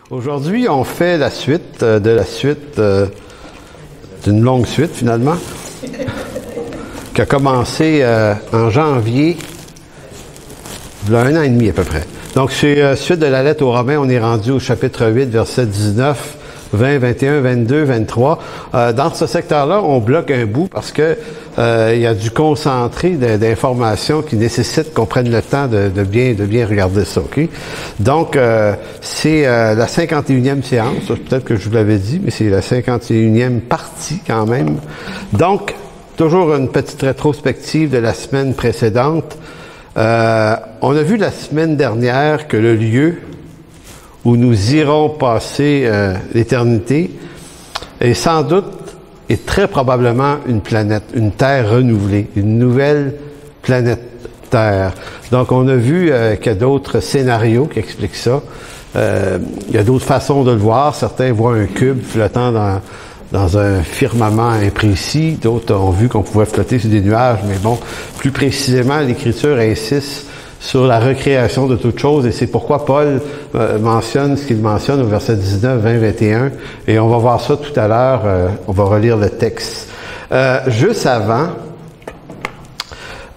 Aujourd'hui, on fait la suite de la suite d'une longue suite, finalement, qui a commencé en janvier, il y a 1 an et demi à peu près. Donc, c'est suite de la lettre aux Romains, on est rendu au chapitre 8, verset 19, 20, 21, 22, 23. Dans ce secteur-là, on bloque un bout parce que il y a du concentré d'informations qui nécessite qu'on prenne le temps de bien regarder ça. Okay? Donc, c'est la 51e séance. Peut-être que je vous l'avais dit, mais c'est la 51e partie quand même. Donc, toujours une petite rétrospective de la semaine précédente. On a vu la semaine dernière que le lieu où nous irons passer l'éternité est sans doute et très probablement une planète, une Terre renouvelée, une nouvelle planète Terre. Donc, on a vu qu'il y a d'autres scénarios qui expliquent ça. Il y a d'autres façons de le voir. Certains voient un cube flottant dans un firmament imprécis. D'autres ont vu qu'on pouvait flotter sur des nuages. Mais bon, plus précisément, l'Écriture insiste sur la recréation de toutes choses, et c'est pourquoi Paul mentionne ce qu'il mentionne au verset 19, 20, 21, et on va voir ça tout à l'heure, on va relire le texte. Juste avant,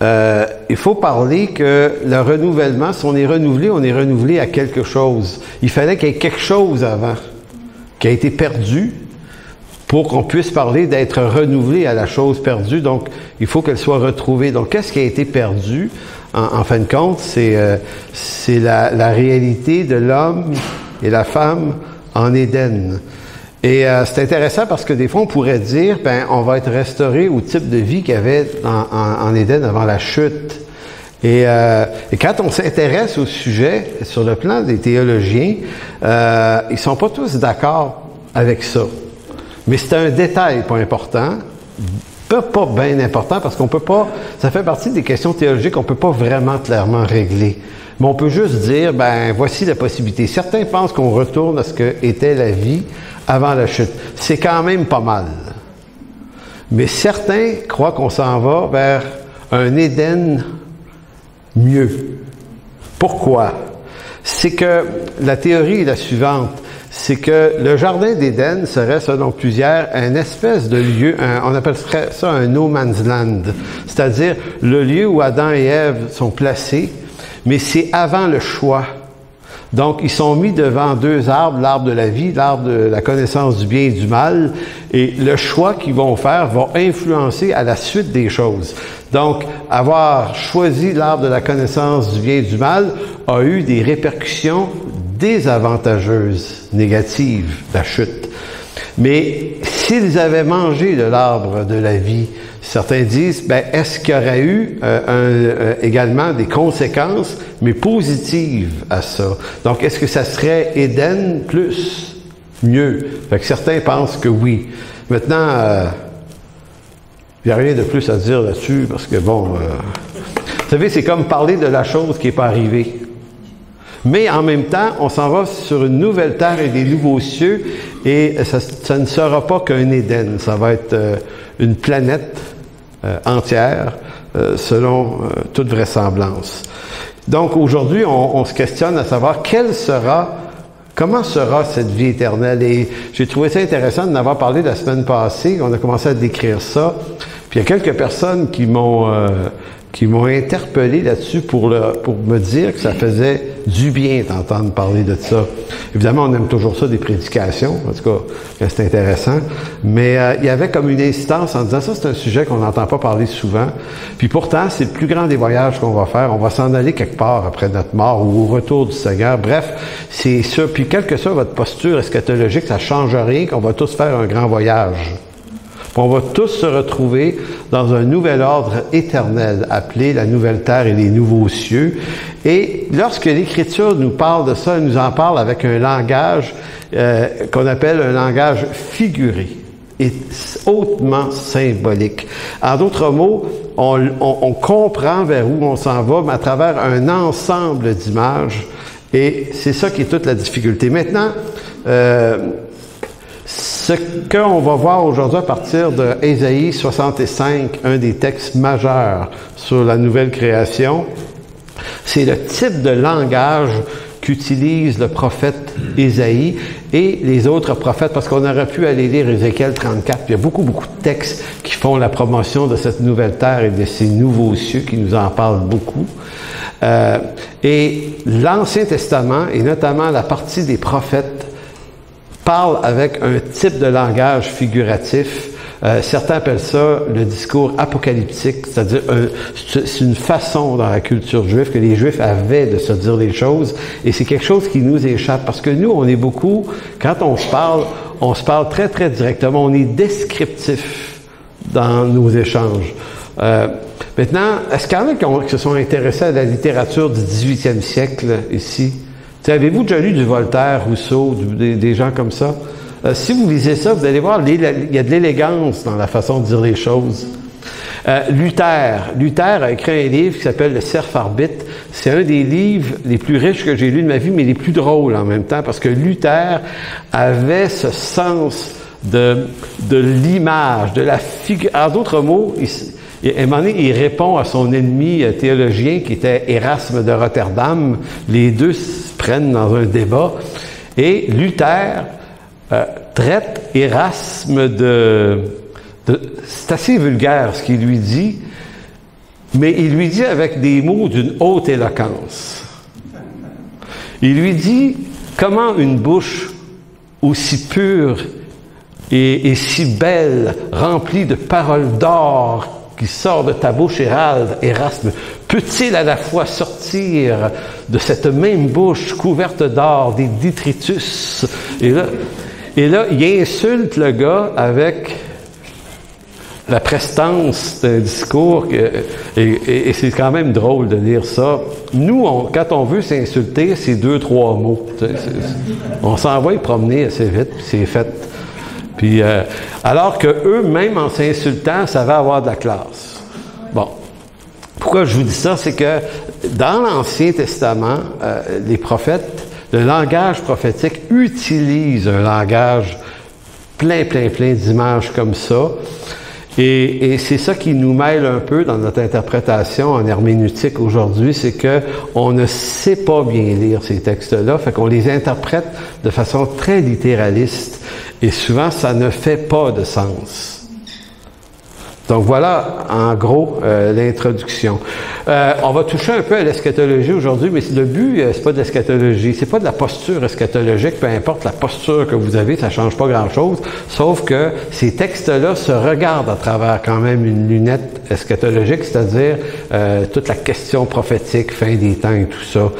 il faut parler que le renouvellement, si on est renouvelé à quelque chose. Il fallait qu'il y ait quelque chose avant, qui a été perdu, pour qu'on puisse parler d'être renouvelé à la chose perdue. Donc, il faut qu'elle soit retrouvée. Donc, qu'est-ce qui a été perdu? En fin de compte, c'est la réalité de l'homme et la femme en Éden. Et c'est intéressant parce que des fois, on pourrait dire, on va être restauré au type de vie qu'il y avait en Éden avant la chute. Et quand on s'intéresse au sujet, sur le plan des théologiens, ils sont pas tous d'accord avec ça. Mais c'est un détail pas important, pas bien important, parce qu'on peut pas, ça fait partie des questions théologiques qu'on peut pas vraiment clairement régler. Mais on peut juste dire, voici la possibilité. Certains pensent qu'on retourne à ce que était la vie avant la chute. C'est quand même pas mal. Mais certains croient qu'on s'en va vers un Éden mieux. Pourquoi? C'est que la théorie est la suivante. C'est que le jardin d'Éden serait, selon plusieurs, une espèce de lieu, on appellerait ça un no man's land, c'est-à-dire le lieu où Adam et Ève sont placés, mais c'est avant le choix. Donc, ils sont mis devant 2 arbres, l'arbre de la vie, l'arbre de la connaissance du bien et du mal, et le choix qu'ils vont faire va influencer à la suite des choses. Donc, avoir choisi l'arbre de la connaissance du bien et du mal a eu des répercussions désavantageuses, négatives, la chute. Mais s'ils avaient mangé de l'arbre de la vie, certains disent, est-ce qu'il y aurait eu également des conséquences, mais positives à ça? Donc, est-ce que ça serait Éden plus, mieux? Fait que certains pensent que oui. Maintenant, il n'y a rien de plus à dire là-dessus, parce que vous savez, c'est comme parler de la chose qui n'est pas arrivée. Mais en même temps, on s'en va sur une nouvelle terre et des nouveaux cieux, et ça ne sera pas qu'un Éden, ça va être une planète entière, selon toute vraisemblance. Donc aujourd'hui, on se questionne à savoir comment sera cette vie éternelle. Et j'ai trouvé ça intéressant de n'avoir parlé la semaine passée, on a commencé à décrire ça, puis il y a quelques personnes qui m'ont interpellé là-dessus pour me dire que ça faisait du bien d'entendre parler de ça. Évidemment, on aime toujours ça, des prédications, en tout cas, c'est intéressant, mais il y avait comme une instance en disant, ça c'est un sujet qu'on n'entend pas parler souvent, puis pourtant, c'est le plus grand des voyages qu'on va faire, on va s'en aller quelque part après notre mort ou au retour du Seigneur, bref, c'est ça, puis quelle que soit votre posture eschatologique, ça change rien qu'on va tous faire un grand voyage. On va tous se retrouver dans un nouvel ordre éternel, appelé la nouvelle terre et les nouveaux cieux. Et lorsque l'Écriture nous parle de ça, elle nous en parle avec un langage qu'on appelle un langage figuré et hautement symbolique. En d'autres mots, on comprend vers où on s'en va, mais à travers un ensemble d'images. Et c'est ça qui est toute la difficulté. Maintenant, ce qu'on va voir aujourd'hui à partir de Ésaïe 65, un des textes majeurs sur la nouvelle création, c'est le type de langage qu'utilise le prophète Ésaïe et les autres prophètes, parce qu'on aurait pu aller lire Ézéchiel 34. Il y a beaucoup de textes qui font la promotion de cette nouvelle terre et de ces nouveaux cieux, qui nous en parlent beaucoup. Et l'Ancien Testament, et notamment la partie des prophètes, parle avec un type de langage figuratif. Certains appellent ça le discours apocalyptique, c'est-à-dire c'est une façon dans la culture juive que les Juifs avaient de se dire des choses, et c'est quelque chose qui nous échappe, parce que nous, on est beaucoup, quand on se parle très, très directement, on est descriptif dans nos échanges. Maintenant, est-ce qu'il y en a qui se sont intéressés à la littérature du 18e siècle ici? Avez-vous déjà lu du Voltaire, Rousseau, des gens comme ça? Si vous lisez ça, vous allez voir, il y a de l'élégance dans la façon de dire les choses. Luther a écrit un livre qui s'appelle Le Cerf Arbitre. C'est un des livres les plus riches que j'ai lu de ma vie, mais les plus drôles en même temps, parce que Luther avait ce sens de l'image, de la figure. En d'autres mots, à un moment donné, il répond à son ennemi théologien qui était Érasme de Rotterdam. Les deux se prennent dans un débat. Et Luther traite Érasme c'est assez vulgaire ce qu'il lui dit, mais il lui dit avec des mots d'une haute éloquence. Il lui dit comment une bouche aussi pure et si belle, remplie de paroles d'or, qui sort de ta bouche, Érasme, peut-il à la fois sortir de cette même bouche couverte d'or des détritus? Et là, il insulte le gars avec la prestance d'un discours, et c'est quand même drôle de lire ça. Nous, quand on veut s'insulter, c'est 2-3 mots. On s'envoie promener assez vite, puis c'est fait. Puis, alors que eux, même en s'insultant, savaient avoir de la classe. Bon. Pourquoi je vous dis ça? C'est que dans l'Ancien Testament, les prophètes, le langage prophétique utilise un langage plein d'images comme ça. Et c'est ça qui nous mêle un peu dans notre interprétation en herméneutique aujourd'hui, c'est que on ne sait pas bien lire ces textes-là, fait qu'on les interprète de façon très littéraliste, et souvent ça ne fait pas de sens. Donc voilà, en gros, l'introduction. On va toucher un peu à l'eschatologie aujourd'hui, mais le but, c'est pas de l'eschatologie, c'est pas de la posture eschatologique, peu importe la posture que vous avez, ça change pas grand-chose, sauf que ces textes-là se regardent à travers quand même une lunette eschatologique, c'est-à-dire toute la question prophétique, fin des temps et tout ça.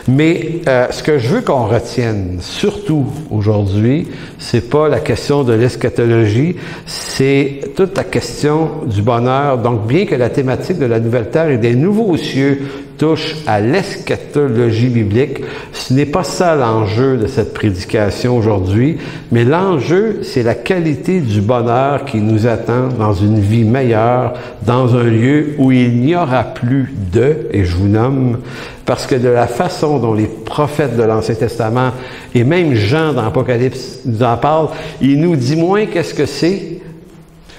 Mais ce que je veux qu'on retienne, surtout aujourd'hui, c'est pas la question de l'eschatologie, c'est toute la question du bonheur. Donc, bien que la thématique de la nouvelle terre et des nouveaux cieux touche à l'eschatologie biblique, ce n'est pas ça l'enjeu de cette prédication aujourd'hui, mais l'enjeu, c'est la qualité du bonheur qui nous attend dans une vie meilleure, dans un lieu où il n'y aura plus de, et je vous nomme, parce que de la façon dont les prophètes de l'Ancien Testament, et même Jean dans l'Apocalypse nous en parle, il nous dit moins qu'est-ce que c'est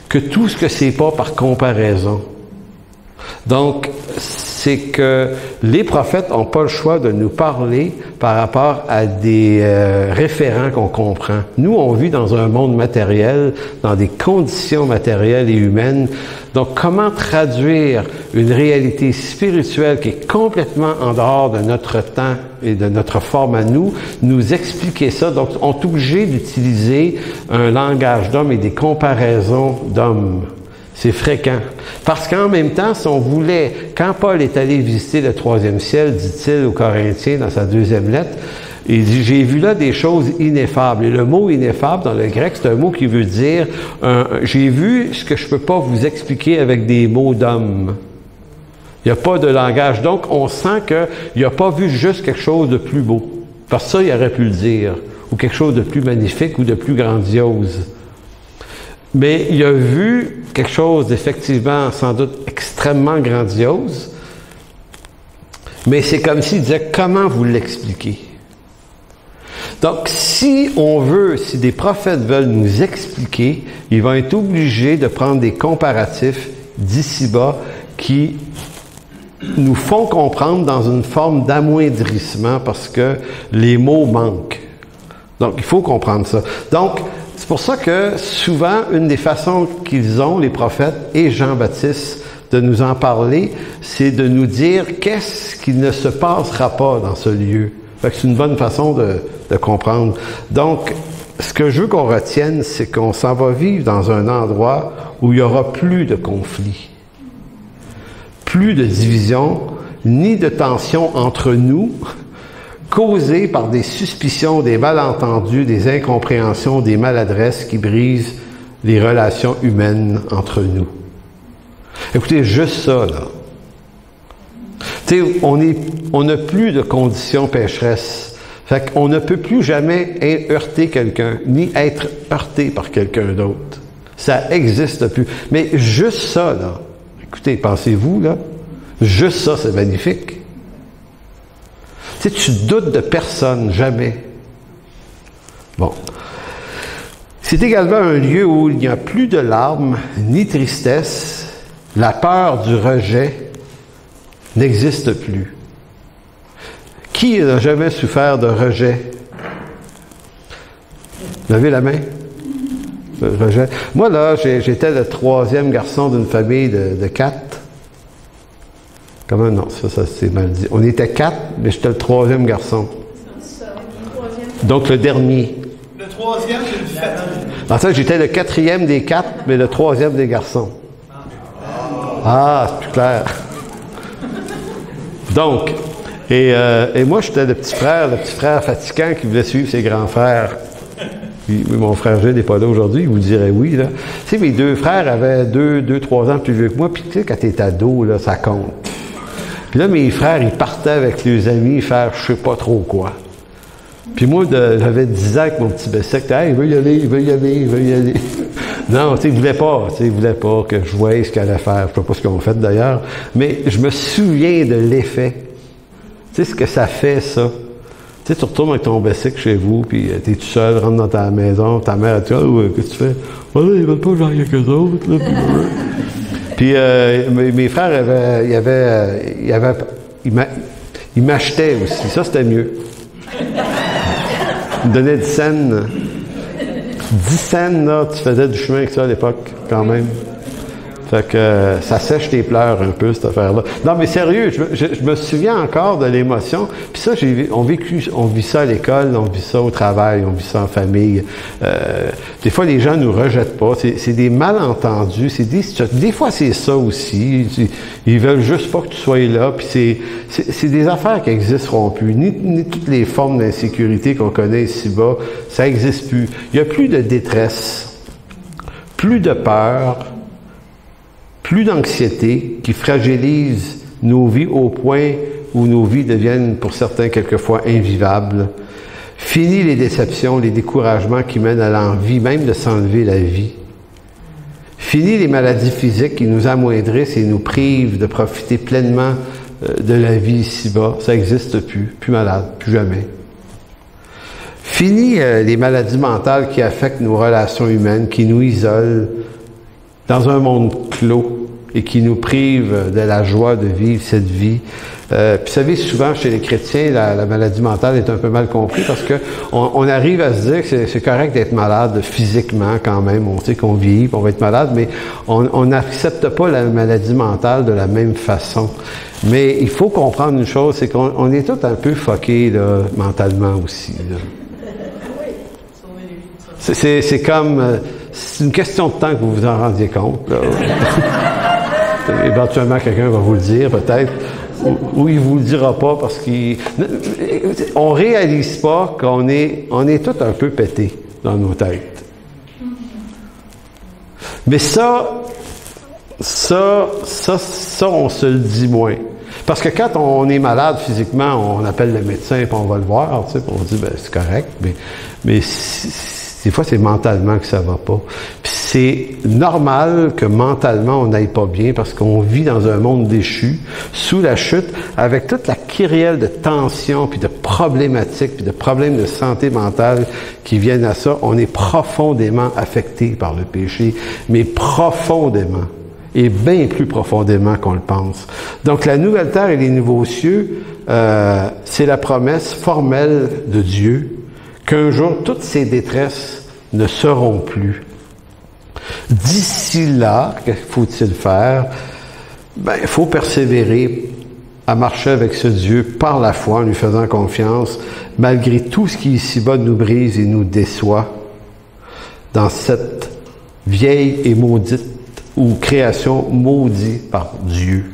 que tout ce que c'est pas par comparaison. Donc, c'est que les prophètes n'ont pas le choix de nous parler par rapport à des référents qu'on comprend. Nous, on vit dans un monde matériel, dans des conditions matérielles et humaines. Donc, comment traduire une réalité spirituelle qui est complètement en dehors de notre temps et de notre forme à nous expliquer ça. Donc, on est obligé d'utiliser un langage d'homme et des comparaisons d'hommes. C'est fréquent. Parce qu'en même temps, si on voulait, quand Paul est allé visiter le 3e ciel, dit-il aux Corinthiens dans sa 2e lettre, il dit, j'ai vu là des choses ineffables. Et le mot ineffable, dans le grec, c'est un mot qui veut dire, j'ai vu ce que je peux pas vous expliquer avec des mots d'homme. Il n'y a pas de langage. Donc, on sent qu'il n'a pas vu juste quelque chose de plus beau. Parce que ça, il aurait pu le dire. Ou quelque chose de plus magnifique ou de plus grandiose. Mais il a vu quelque chose d'effectivement, sans doute, extrêmement grandiose. Mais c'est comme s'il disait, comment vous l'expliquez? Donc, si des prophètes veulent nous expliquer, ils vont être obligés de prendre des comparatifs d'ici-bas qui nous font comprendre dans une forme d'amoindrissement parce que les mots manquent. Donc, il faut comprendre ça. Donc, c'est pour ça que souvent, une des façons qu'ils ont, les prophètes et Jean-Baptiste, de nous en parler, c'est de nous dire qu'est-ce qui ne se passera pas dans ce lieu. Fait que c'est une bonne façon de comprendre. Donc, ce que je veux qu'on retienne, c'est qu'on s'en va vivre dans un endroit où il n'y aura plus de conflits, plus de division, ni de tension entre nous, causées par des suspicions, des malentendus, des incompréhensions, des maladresses qui brisent les relations humaines entre nous. Écoutez, juste ça, là. Tu sais, on n'a plus de conditions pécheresses. Fait qu'on ne peut plus jamais heurter quelqu'un, ni être heurté par quelqu'un d'autre. Ça n'existe plus. Mais juste ça, là, écoutez, pensez-vous, là, juste ça, c'est magnifique. Tu sais, tu doutes de personne, jamais. Bon. C'est également un lieu où il n'y a plus de larmes, ni tristesse. La peur du rejet n'existe plus. Qui n'a jamais souffert de rejet? Levez la main. Rejet. Moi, là, j'étais le troisième garçon d'une famille de 4. Comment? Non, ça c'est mal dit. On était 4, mais j'étais le troisième garçon. Donc, le dernier. Le troisième, c'est une fête. En fait, j'étais le 4e des 4, mais le 3e des garçons. Ah, c'est plus clair. Donc, et moi, j'étais le petit frère fatigant qui voulait suivre ses grands frères. Puis, mon frère Gilles n'est pas là aujourd'hui, il vous dirait oui, là. Tu sais, mes deux frères avaient 2-3 ans plus vieux que moi, puis tu sais, quand t'es ado, là, ça compte. Puis là, mes frères, ils partaient avec leurs amis faire je sais pas trop quoi. Puis moi, j'avais 10 ans avec mon petit Bessic, hey, il veut y aller. Non, tu sais, il voulait pas que je voie ce qu'il allait faire. Je sais pas ce qu'ils ont fait d'ailleurs, mais je me souviens de l'effet. Tu sais ce que ça fait, ça? Tu sais, tu retournes avec ton Bessic chez vous, puis t'es tout seul, rentre dans ta maison, ta mère, tu dis, qu'est-ce que tu fais? Oh là, ils veulent pas que j'en aille qu'eux autres, là. Puis mes frères, ils m'achetaient aussi. Ça, c'était mieux. Ils me donnaient 10 cents. 10 cents, là, tu faisais du chemin avec ça à l'époque, quand même. Fait que ça sèche tes pleurs un peu, cette affaire-là. Non, mais sérieux, je me souviens encore de l'émotion. Puis ça, on vit ça à l'école, on vit ça au travail, on vit ça en famille. Des fois, les gens nous rejettent pas. C'est des malentendus. Des fois, c'est ça aussi. Ils veulent juste pas que tu sois là. Puis c'est des affaires qui n'existeront plus. Ni toutes les formes d'insécurité qu'on connaît ici-bas, ça n'existe plus. Il n'y a plus de détresse, plus de peur, plus d'anxiété qui fragilise nos vies au point où nos vies deviennent pour certains quelquefois invivables. Fini les déceptions, les découragements qui mènent à l'envie même de s'enlever la vie. Fini les maladies physiques qui nous amoindrissent et nous privent de profiter pleinement de la vie ici-bas. Ça n'existe plus. Plus malade, plus jamais. Fini les maladies mentales qui affectent nos relations humaines, qui nous isolent dans un monde clos et qui nous prive de la joie de vivre cette vie. Puis vous savez, souvent chez les chrétiens, la maladie mentale est un peu mal comprise parce que on arrive à se dire que c'est correct d'être malade physiquement quand même. On sait qu'on vit, on va être malade, mais on n'accepte pas la maladie mentale de la même façon. Mais il faut comprendre une chose, c'est qu'on est tous un peu fuckés là, mentalement aussi. Là. C'est comme... c'est une question de temps que vous vous en rendiez compte. Là. Éventuellement, quelqu'un va vous le dire, peut-être. Ou il vous le dira pas parce qu'on réalise pas qu'on est tous un peu pétés dans nos têtes. Mais ça, on se le dit moins. Parce que quand on est malade physiquement, on appelle le médecin et on va le voir, tu sais, on dit, ben, c'est correct, mais des fois, c'est mentalement que ça va pas. Puis c'est normal que mentalement, on n'aille pas bien parce qu'on vit dans un monde déchu, sous la chute, avec toute la kyrielle de tensions, puis de problématiques, puis de problèmes de santé mentale qui viennent à ça. On est profondément affecté par le péché, mais profondément. et bien plus profondément qu'on le pense. Donc la nouvelle terre et les nouveaux cieux, c'est la promesse formelle de Dieu qu'un jour toutes ces détresses ne seront plus. D'ici là, que faut-il faire? Il faut persévérer à marcher avec ce Dieu par la foi, en lui faisant confiance, malgré tout ce qui ici-bas nous brise et nous déçoit dans cette vieille et maudite ou création maudite par Dieu.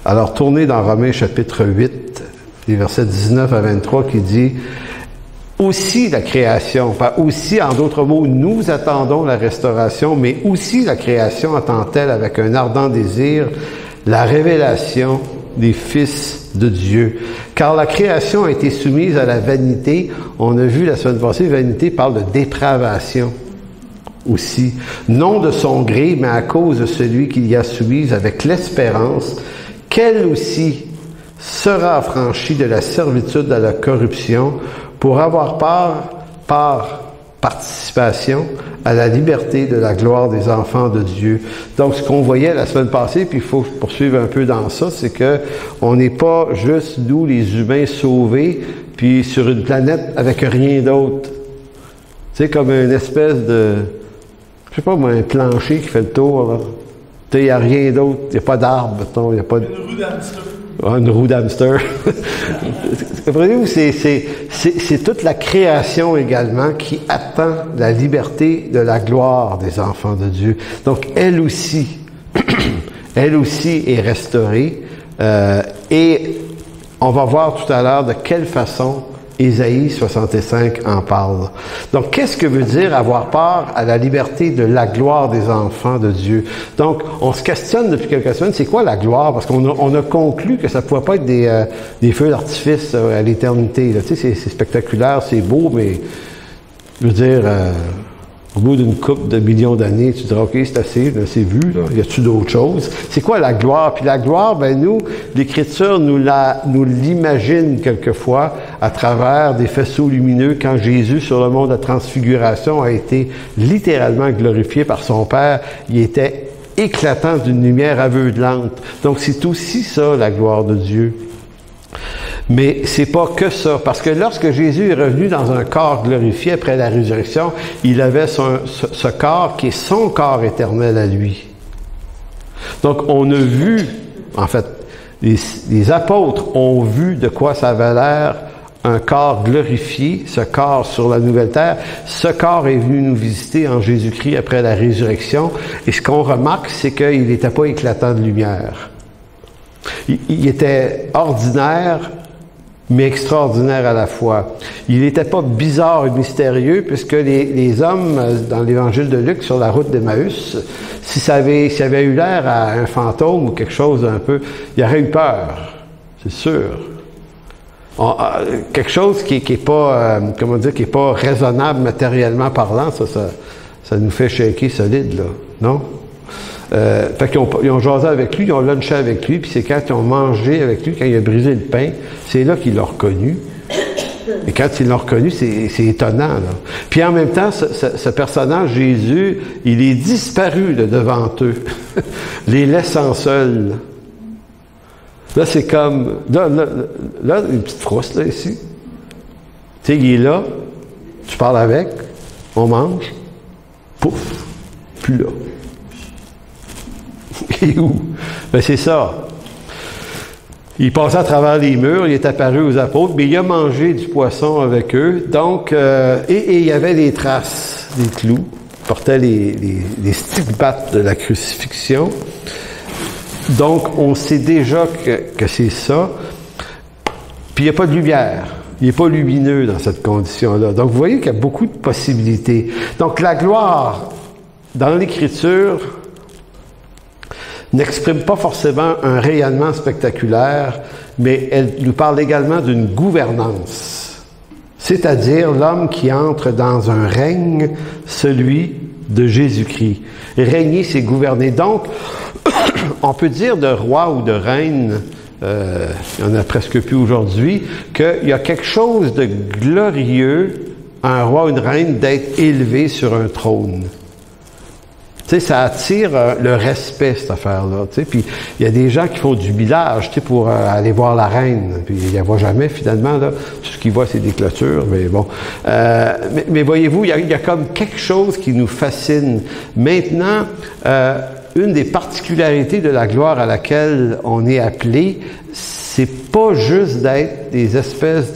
Alors, tournez dans Romains chapitre 8, les versets 19 à 23, qui dit « Aussi la création », pas aussi, en d'autres mots, nous attendons la restauration, mais aussi la création attend-elle avec un ardent désir la révélation des fils de Dieu. Car la création a été soumise à la vanité. On a vu la semaine passée, vanité parle de dépravation aussi. Non de son gré, mais à cause de celui qui y a soumise avec l'espérance qu'elle aussi sera affranchie de la servitude à la corruption pour avoir part par participation à la liberté de la gloire des enfants de Dieu. Donc, ce qu'on voyait la semaine passée, puis il faut poursuivre un peu dans ça, c'est que on n'est pas juste, nous, les humains sauvés, puis sur une planète avec rien d'autre. Tu sais, comme une espèce de, je sais pas moi, un plancher qui fait le tour, là. Tu sais, il n'y a rien d'autre, il n'y a pas d'arbre, il n'y a pas de... Une roue d'hamster. Une roue d'hamster. Comprenez-vous, c'est toute la création également qui attend la liberté de la gloire des enfants de Dieu. Donc, elle aussi est restaurée. Et on va voir tout à l'heure de quelle façon Ésaïe 65 en parle. Donc, qu'est-ce que veut dire avoir part à la liberté de la gloire des enfants de Dieu? Donc, on se questionne depuis quelques semaines, c'est quoi la gloire? Parce qu'on a conclu que ça ne pouvait pas être des feux d'artifice à l'éternité. Là. Tu sais, c'est spectaculaire, c'est beau, mais je veux dire, au bout d'une couple de millions d'années, tu diras, OK, c'est assez, là, c'est vu, là. Y a-tu d'autres choses? C'est quoi la gloire? Puis la gloire, nous, l'Écriture nous l'imagine quelquefois à travers des faisceaux lumineux quand Jésus, sur le mont de la transfiguration, a été littéralement glorifié par son Père. Il était éclatant d'une lumière aveuglante. Donc, c'est aussi ça, la gloire de Dieu. Mais c'est pas que ça, parce que lorsque Jésus est revenu dans un corps glorifié après la résurrection, il avait ce corps qui est son corps éternel à lui. Donc, on a vu, en fait, les apôtres ont vu de quoi ça avait l'air un corps glorifié, ce corps sur la nouvelle terre. Ce corps est venu nous visiter en Jésus-Christ après la résurrection. Et ce qu'on remarque, c'est qu'il n'était pas éclatant de lumière. Il était ordinaire, mais extraordinaire à la fois. Il n'était pas bizarre et mystérieux, puisque les hommes, dans l'évangile de Luc, sur la route d'Emmaüs, si ça avait eu l'air à un fantôme ou quelque chose d'un peu, il aurait eu peur, c'est sûr. Quelque chose qui est pas, qui est pas raisonnable matériellement parlant, ça nous fait shaker solide, là, non? Fait qu'ils ont jasé avec lui, ils ont lunché avec lui, puis c'est quand ils ont mangé avec lui, quand il a brisé le pain, c'est là qu'il l'a reconnu. Et quand ils l'ont reconnu, c'est étonnant, là. Puis en même temps, ce personnage, Jésus, il est disparu là, devant eux, les laissant seuls. Là, c'est comme... Là, une petite frousse, là, ici. Tu sais, il est là, tu parles avec, on mange, pouf, plus là. Et où? C'est ça. Il passait à travers les murs, il est apparu aux apôtres, mais il a mangé du poisson avec eux. Donc, et il y avait des traces, des clous. Il portait les stigmates de la crucifixion. Donc, on sait déjà que c'est ça. Puis, il n'y a pas de lumière. Il n'est pas lumineux dans cette condition-là. Donc, vous voyez qu'il y a beaucoup de possibilités. Donc, la gloire, dans l'Écriture, n'exprime pas forcément un rayonnement spectaculaire, mais elle nous parle également d'une gouvernance. C'est-à-dire l'homme qui entre dans un règne, celui de Jésus-Christ. Régner, c'est gouverner. Donc, on peut dire de roi ou de reine, il n'y en a presque plus aujourd'hui, qu'il y a quelque chose de glorieux à un roi ou une reine d'être élevé sur un trône. Tu sais, ça attire le respect, cette affaire-là. Tu sais, puis il y a des gens qui font du millage, tu sais, pour aller voir la reine. Puis il n'y en voit jamais, finalement, là. Tout ce qu'ils voient, c'est des clôtures, mais bon. Mais voyez-vous, il y a comme quelque chose qui nous fascine. Maintenant, une des particularités de la gloire à laquelle on est appelé, c'est pas juste d'être des espèces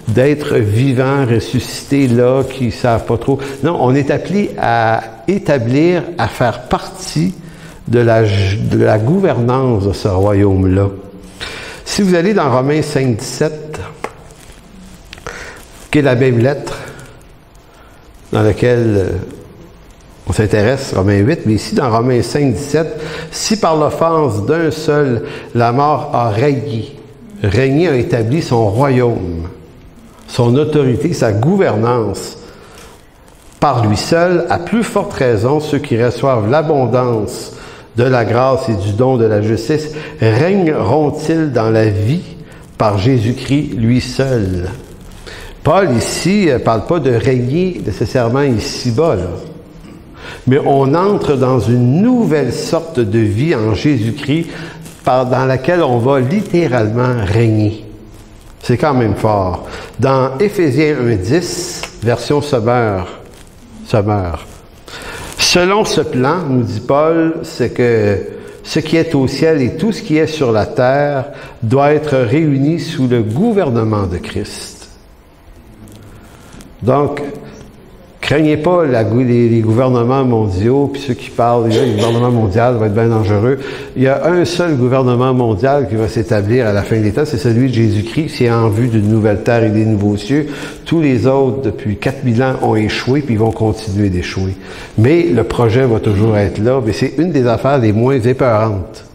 d'êtres vivants, ressuscités là, qui savent pas trop. Non, on est appelé à établir, à faire partie de la gouvernance de ce royaume-là. Si vous allez dans Romains 5, 17, qui est la même lettre dans laquelle on s'intéresse, Romains 8, mais ici dans Romains 5, 17, si par l'offense d'un seul, la mort a régné a établi son royaume, son autorité, sa gouvernance, par lui seul, à plus forte raison, ceux qui reçoivent l'abondance de la grâce et du don de la justice, régneront-ils dans la vie par Jésus-Christ, lui seul. Paul, ici, ne parle pas de régner nécessairement ici-bas, là. Mais on entre dans une nouvelle sorte de vie en Jésus-Christ dans laquelle on va littéralement régner. C'est quand même fort. Dans Éphésiens 1.10, version Sommer, selon ce plan, nous dit Paul, c'est que ce qui est au ciel et tout ce qui est sur la terre doit être réuni sous le gouvernement de Christ. Donc, craignez pas les gouvernements mondiaux, puis ceux qui parlent, le gouvernement mondial va être bien dangereux. Il y a un seul gouvernement mondial qui va s'établir à la fin des temps, c'est celui de Jésus-Christ. C'est en vue d'une nouvelle terre et des nouveaux cieux. Tous les autres, depuis 4000 ans, ont échoué, puis ils vont continuer d'échouer. Mais le projet va toujours être là, mais c'est une des affaires les moins épeurantes.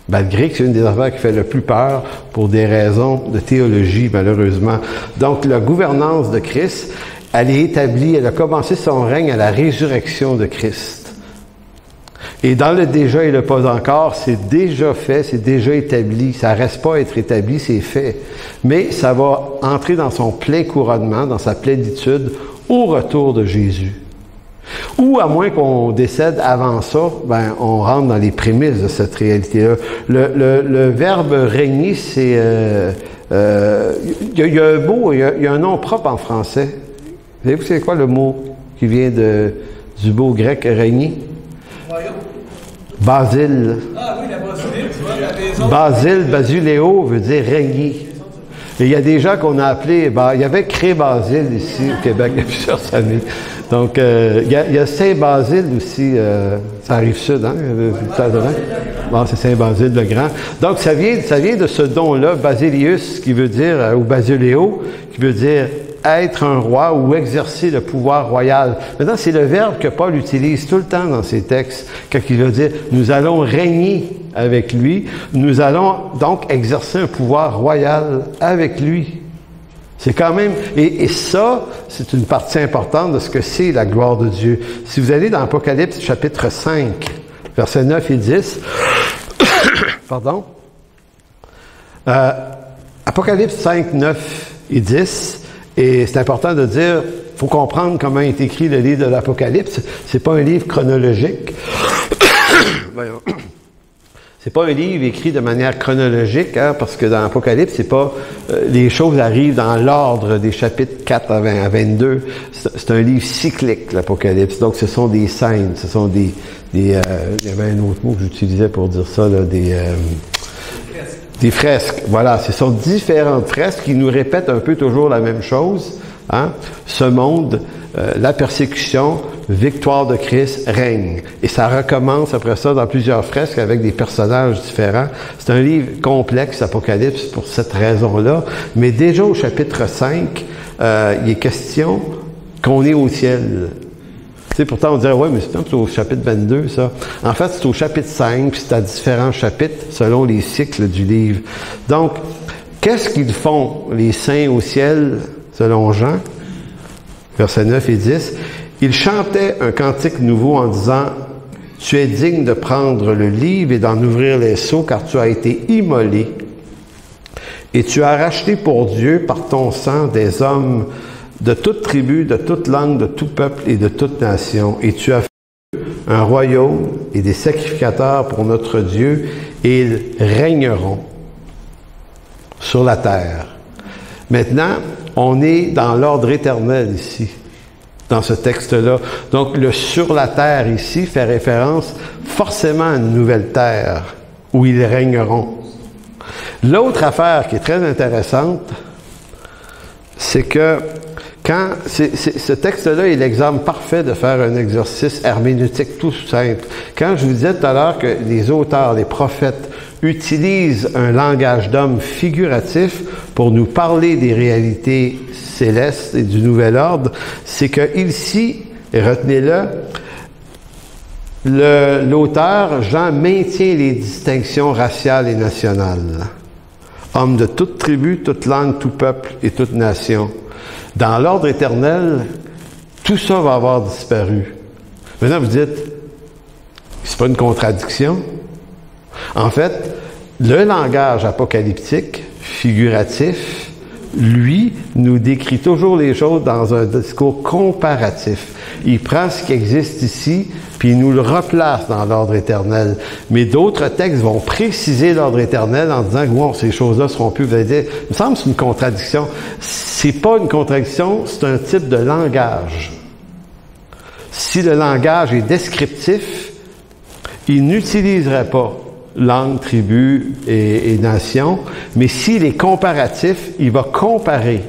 Malgré que c'est une des affaires qui fait le plus peur pour des raisons de théologie, malheureusement. Donc, la gouvernance de Christ, elle est établie, elle a commencé son règne à la résurrection de Christ. Et dans le déjà et le pas encore, c'est déjà fait, c'est déjà établi. Ça ne reste pas à être établi, c'est fait. Mais ça va entrer dans son plein couronnement, dans sa plénitude, au retour de Jésus. Ou à moins qu'on décède avant ça, ben on rentre dans les prémices de cette réalité-là. Le verbe régner, c'est il y a un nom propre en français. Savez-vous c'est quoi le mot qui vient du beau grec régner? Royaume. Basile. Ah oui, la Basile, tu vois, la maison. Basile, basiléo veut dire régner. Et il y a des gens qu'on a appelés, il y avait Cré-Basile ici au Québec il y a plusieurs années. Donc, il y a Saint-Basile aussi, ça arrive sud, hein? Bon, c'est Saint-Basile le Grand. Donc, ça vient de ce don-là, Basilius, qui veut dire, ou Basiléo, qui veut dire être un roi ou exercer le pouvoir royal. Maintenant, c'est le verbe que Paul utilise tout le temps dans ses textes, quand il va dire « Nous allons régner avec lui, nous allons donc exercer un pouvoir royal avec lui. » C'est quand même... Et ça, c'est une partie importante de ce que c'est la gloire de Dieu. Si vous allez dans Apocalypse chapitre 5, versets 9 et 10, pardon, Apocalypse 5, 9 et 10, et c'est important de dire, il faut comprendre comment est écrit le livre de l'Apocalypse. C'est pas un livre chronologique. C'est pas un livre écrit de manière chronologique, hein, parce que dans l'Apocalypse, c'est pas les choses arrivent dans l'ordre des chapitres 4 à 22. C'est un livre cyclique, l'Apocalypse. Donc, ce sont des scènes, ce sont il y avait un autre mot que j'utilisais pour dire ça, là, des fresques. Voilà, ce sont différentes fresques qui nous répètent un peu toujours la même chose. Hein? Ce monde, la persécution, victoire de Christ, règne. Et ça recommence après ça dans plusieurs fresques avec des personnages différents. C'est un livre complexe, Apocalypse, pour cette raison-là. Mais déjà au chapitre 5, il est question qu'on est au ciel. Tu sais, pourtant, on dirait, ouais, mais c'est au chapitre 22, ça. En fait, c'est au chapitre 5, puis c'est à différents chapitres, selon les cycles du livre. Donc, qu'est-ce qu'ils font, les saints au ciel, selon Jean, versets 9 et 10? Ils chantaient un cantique nouveau en disant, « Tu es digne de prendre le livre et d'en ouvrir les sceaux, car tu as été immolé, et tu as racheté pour Dieu par ton sang des hommes de toute tribu, de toute langue, de tout peuple et de toute nation, et tu as fait un royaume et des sacrificateurs pour notre Dieu, et ils régneront sur la terre. Maintenant, on est dans l'ordre éternel ici, dans ce texte-là. Donc, le sur la terre ici fait référence forcément à une nouvelle terre où ils régneront. L'autre affaire qui est très intéressante, c'est que ce texte-là est l'exemple parfait de faire un exercice herméneutique tout simple. Quand je vous disais tout à l'heure que les auteurs, les prophètes, utilisent un langage d'homme figuratif pour nous parler des réalités célestes et du nouvel ordre, c'est que ici, et retenez-le, l'auteur, Jean, maintient les distinctions raciales et nationales. Hommes de toute tribu, toute langue, tout peuple et toute nation. Dans l'ordre éternel, tout ça va avoir disparu. Maintenant, vous dites, c'est pas une contradiction? En fait, le langage apocalyptique, figuratif, lui, nous décrit toujours les choses dans un discours comparatif. Il prend ce qui existe ici, puis il nous le replace dans l'ordre éternel. Mais d'autres textes vont préciser l'ordre éternel en disant que bon, ces choses-là seront plus. Vous allez dire, il me semble que c'est une contradiction. C'est pas une contradiction, c'est un type de langage. Si le langage est descriptif, il n'utiliserait pas langue, tribu et nation, mais s'il est comparatif, il va comparer.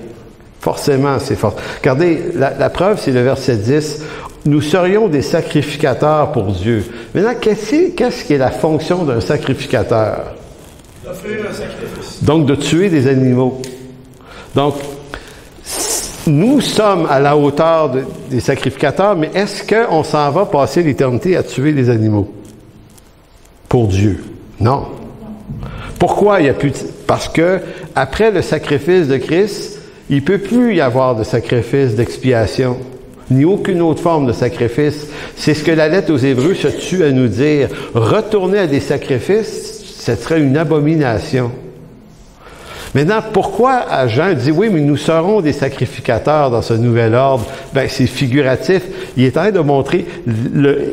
Forcément, c'est fort. Regardez, la preuve, c'est le verset 10. Nous serions des sacrificateurs pour Dieu. Maintenant, qu'est-ce qui est la fonction d'un sacrificateur? D'offrir un sacrifice. Donc, de tuer des animaux. Donc, nous sommes à la hauteur des sacrificateurs, mais est-ce qu'on s'en va passer l'éternité à tuer des animaux? Pour Dieu. Non. Pourquoi il n'y a plus... Parce que, après le sacrifice de Christ, il ne peut plus y avoir de sacrifice d'expiation, ni aucune autre forme de sacrifice. C'est ce que la lettre aux Hébreux se tue à nous dire. Retourner à des sacrifices, ce serait une abomination. Maintenant, pourquoi Jean dit, oui, mais nous serons des sacrificateurs dans ce nouvel ordre? Ben, c'est figuratif. Il est en train de montrer,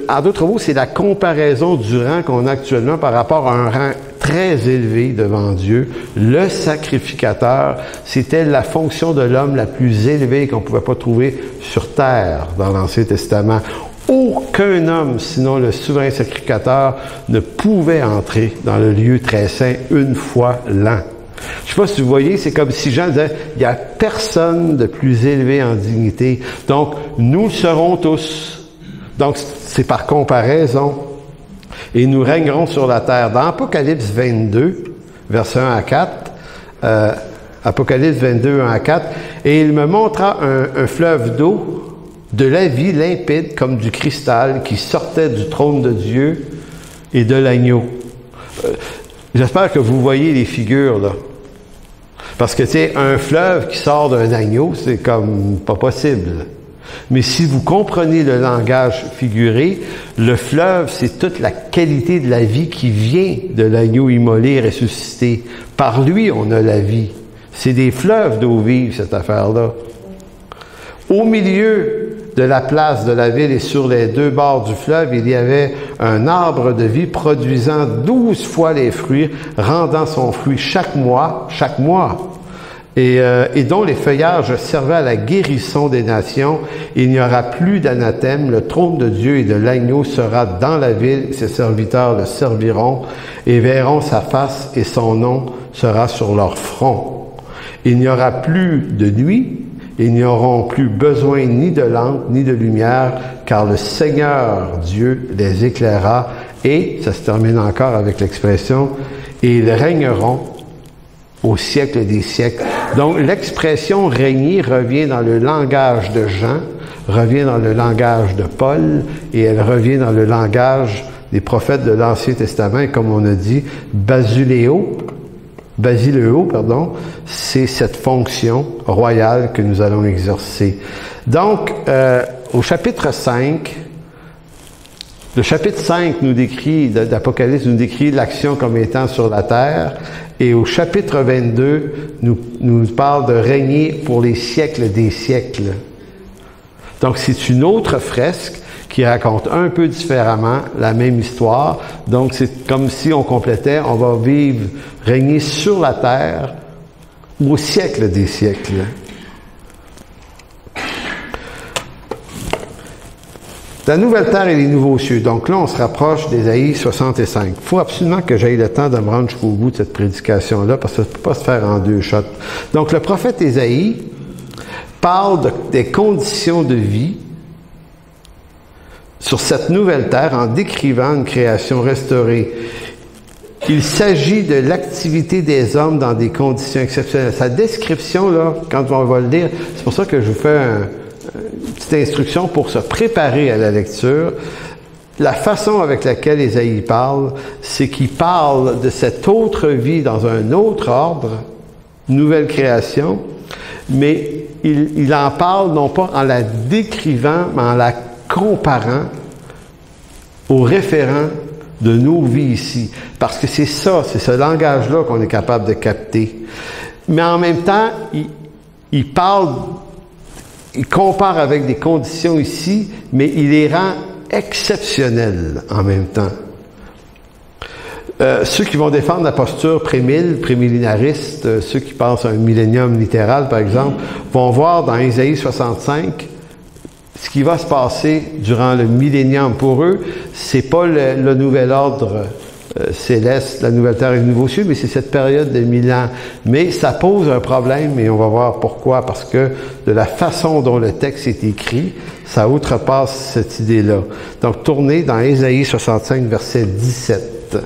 en d'autres mots, c'est la comparaison du rang qu'on a actuellement par rapport à un rang très élevé devant Dieu. Le sacrificateur, c'était la fonction de l'homme la plus élevée qu'on ne pouvait pas trouver sur terre dans l'Ancien Testament. Aucun homme, sinon le souverain sacrificateur, ne pouvait entrer dans le lieu très saint une fois l'an. Je ne sais pas si vous voyez, c'est comme si Jean disait, il n'y a personne de plus élevé en dignité. Donc, nous le serons tous. Donc, c'est par comparaison. Et nous régnerons sur la terre. Dans Apocalypse 22, versets 1 à 4, Apocalypse 22, 1 à 4, et il me montra un fleuve d'eau, de la vie limpide comme du cristal, qui sortait du trône de Dieu et de l'agneau. J'espère que vous voyez les figures, là. Parce que, tu sais, un fleuve qui sort d'un agneau, c'est comme pas possible. Mais si vous comprenez le langage figuré, le fleuve, c'est toute la qualité de la vie qui vient de l'agneau immolé et ressuscité. Par lui, on a la vie. C'est des fleuves d'eau vive, cette affaire-là. Au milieu de la place de la ville et sur les deux bords du fleuve, il y avait un arbre de vie produisant 12 fois les fruits, rendant son fruit chaque mois, et dont les feuillages servaient à la guérison des nations. Il n'y aura plus d'anathème, le trône de Dieu et de l'agneau sera dans la ville, ses serviteurs le serviront et verront sa face et son nom sera sur leur front. Il n'y aura plus de nuit, ils n'auront plus besoin ni de lampe ni de lumière, car le Seigneur Dieu les éclairera. Et, ça se termine encore avec l'expression, et ils régneront au siècle des siècles. Donc, l'expression régner revient dans le langage de Jean, revient dans le langage de Paul, et elle revient dans le langage des prophètes de l'Ancien Testament. Et comme on a dit, Basiléo, c'est cette fonction royale que nous allons exercer. Donc, au chapitre 5, le chapitre 5 nous décrit, d'Apocalypse nous décrit l'action comme étant sur la terre, et au chapitre 22 nous parle de régner pour les siècles des siècles. Donc, c'est une autre fresque qui raconte un peu différemment la même histoire. Donc, c'est comme si on complétait, on va vivre, régner sur la terre au siècle des siècles. La nouvelle terre et les nouveaux cieux. Donc là, on se rapproche d'Ésaïe 65. Il faut absolument que j'aille le temps de me rendre jusqu'au bout de cette prédication-là, parce que ça ne peut pas se faire en deux shots. Donc le prophète Ésaïe parle des conditions de vie sur cette nouvelle terre en décrivant une création restaurée. Il s'agit de l'activité des hommes dans des conditions exceptionnelles. Sa description, là, quand on va le lire, c'est pour ça que je vous fais une petite instruction pour se préparer à la lecture. La façon avec laquelle Ésaïe parle, c'est qu'il parle de cette autre vie dans un autre ordre, nouvelle création, mais il en parle non pas en la décrivant, mais en la comparant au référent de nos vies ici. Parce que c'est ça, c'est ce langage-là qu'on est capable de capter. Mais en même temps, il compare avec des conditions ici, mais il les rend exceptionnelles en même temps. Ceux qui vont défendre la posture prémillénariste, ceux qui pensent à un millénium littéral, par exemple, vont voir dans Ésaïe 65 ce qui va se passer durant le millénium. Pour eux, c'est pas le nouvel ordre céleste, la nouvelle terre et le nouveau cieux, mais c'est cette période de 1000 ans. Mais ça pose un problème, et on va voir pourquoi. Parce que de la façon dont le texte est écrit, ça outrepasse cette idée-là. Donc, tournez dans Ésaïe 65, verset 17.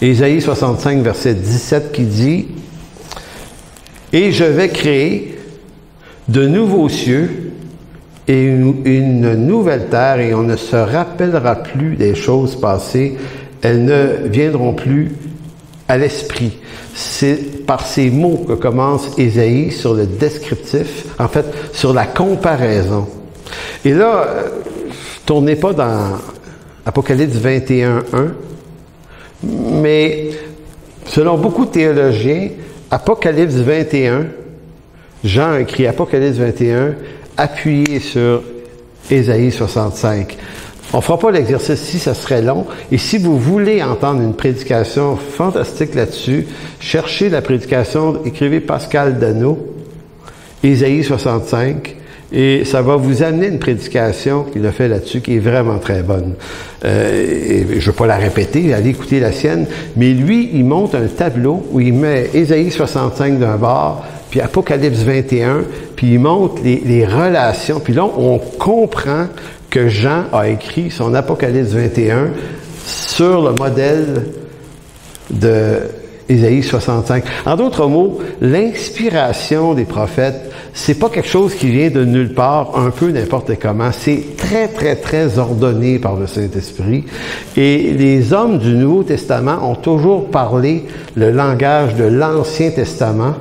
Ésaïe 65, verset 17 qui dit « Et je vais créer de nouveaux cieux et une nouvelle terre, et on ne se rappellera plus des choses passées, elles ne viendront plus à l'esprit. » C'est par ces mots que commence Ésaïe sur le descriptif, en fait, sur la comparaison. Et là, tournez pas dans Apocalypse 21, 1, mais selon beaucoup de théologiens, Apocalypse 21, Jean écrit Apocalypse 21, appuyé sur Ésaïe 65. On ne fera pas l'exercice ici, ça serait long. Et si vous voulez entendre une prédication fantastique là-dessus, cherchez la prédication, écrivez Pascal Dano, Ésaïe 65, et ça va vous amener une prédication qu'il a fait là-dessus qui est vraiment très bonne. Et je ne vais pas la répéter, allez écouter la sienne, mais lui, il monte un tableau où il met Ésaïe 65 d'un bord, puis Apocalypse 21, puis il montre les relations. Puis là, on comprend que Jean a écrit son Apocalypse 21 sur le modèle de Ésaïe 65. En d'autres mots, l'inspiration des prophètes, c'est pas quelque chose qui vient de nulle part, un peu n'importe comment. C'est très, très, très ordonné par le Saint-Esprit. Et les hommes du Nouveau Testament ont toujours parlé le langage de l'Ancien Testament,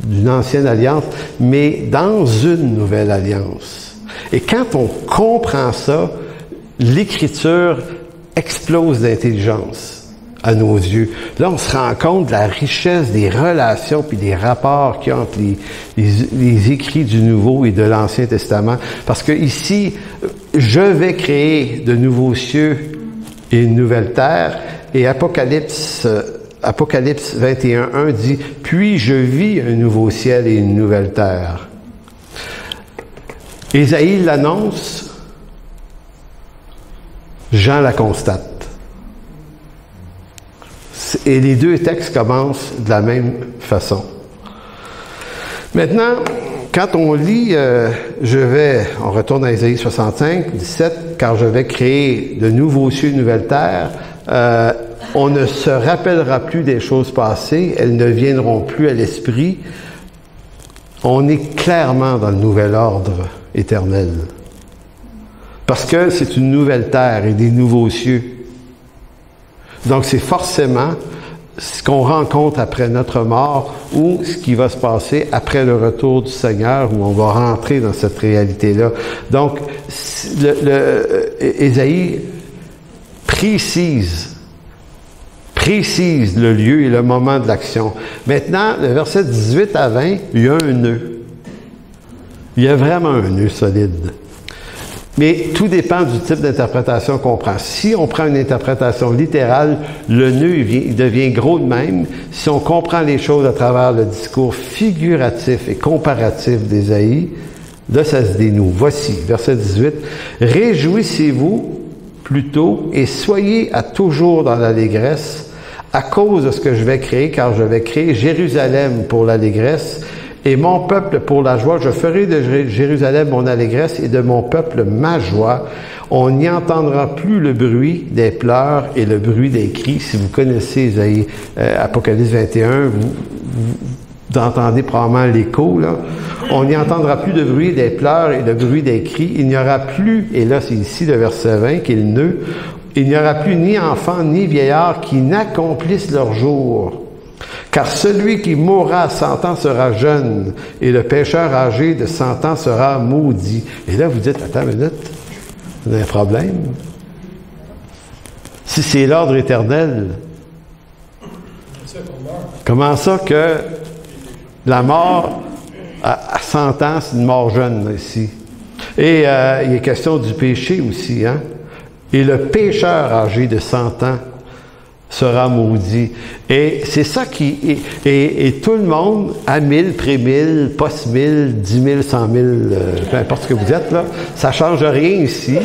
d'une ancienne alliance, mais dans une nouvelle alliance. Et quand on comprend ça, l'Écriture explose d'intelligence à nos yeux. Là, on se rend compte de la richesse des relations puis des rapports qu'il y a entre les écrits du Nouveau et de l'Ancien Testament. Parce que ici, je vais créer de nouveaux cieux et une nouvelle terre, et Apocalypse 21.1 dit « Puis je vis un nouveau ciel et une nouvelle terre. » Ésaïe l'annonce, Jean la constate. Et les deux textes commencent de la même façon. Maintenant, quand on lit, on retourne à Ésaïe 65, 17, « Car je vais créer de nouveaux cieux et une nouvelle terre », on ne se rappellera plus des choses passées, elles ne viendront plus à l'esprit. On est clairement dans le nouvel ordre éternel. Parce que c'est une nouvelle terre et des nouveaux cieux. Donc c'est forcément ce qu'on rencontre après notre mort ou ce qui va se passer après le retour du Seigneur, où on va rentrer dans cette réalité-là. Donc, Ésaïe précise le lieu et le moment de l'action. Maintenant, le verset 18 à 20, il y a un nœud. Il y a vraiment un nœud solide. Mais tout dépend du type d'interprétation qu'on prend. Si on prend une interprétation littérale, le nœud il devient gros de même. Si on comprend les choses à travers le discours figuratif et comparatif d'Ésaïe, là, ça se dénoue. Voici, verset 18. « Réjouissez-vous plutôt et soyez à toujours dans l'allégresse à cause de ce que je vais créer, car je vais créer Jérusalem pour l'allégresse et mon peuple pour la joie. Je ferai de Jérusalem mon allégresse et de mon peuple ma joie. On n'y entendra plus le bruit des pleurs et le bruit des cris. » Si vous connaissez Isaïe, Apocalypse 21, vous entendez probablement l'écho, là. On n'y entendra plus de bruit des pleurs et le bruit des cris. Il n'y aura plus, et là c'est ici le verset 20 qui est le nœud, il n'y aura plus ni enfants ni vieillards qui n'accomplissent leur jour. Car celui qui mourra à 100 ans sera jeune, et le pécheur âgé de 100 ans sera maudit. Et là, vous dites, attends une minute, vous avez un problème? Si c'est l'ordre éternel, comment ça que la mort à 100 ans, c'est une mort jeune, là, ici? Et il est question du péché aussi, hein? Et le pécheur âgé de 100 ans sera maudit. Et c'est ça qui... Et tout le monde, à 1000, pré-1000, post-1000, 10 000, 100 000, peu importe ce que vous êtes, là, ça change rien ici.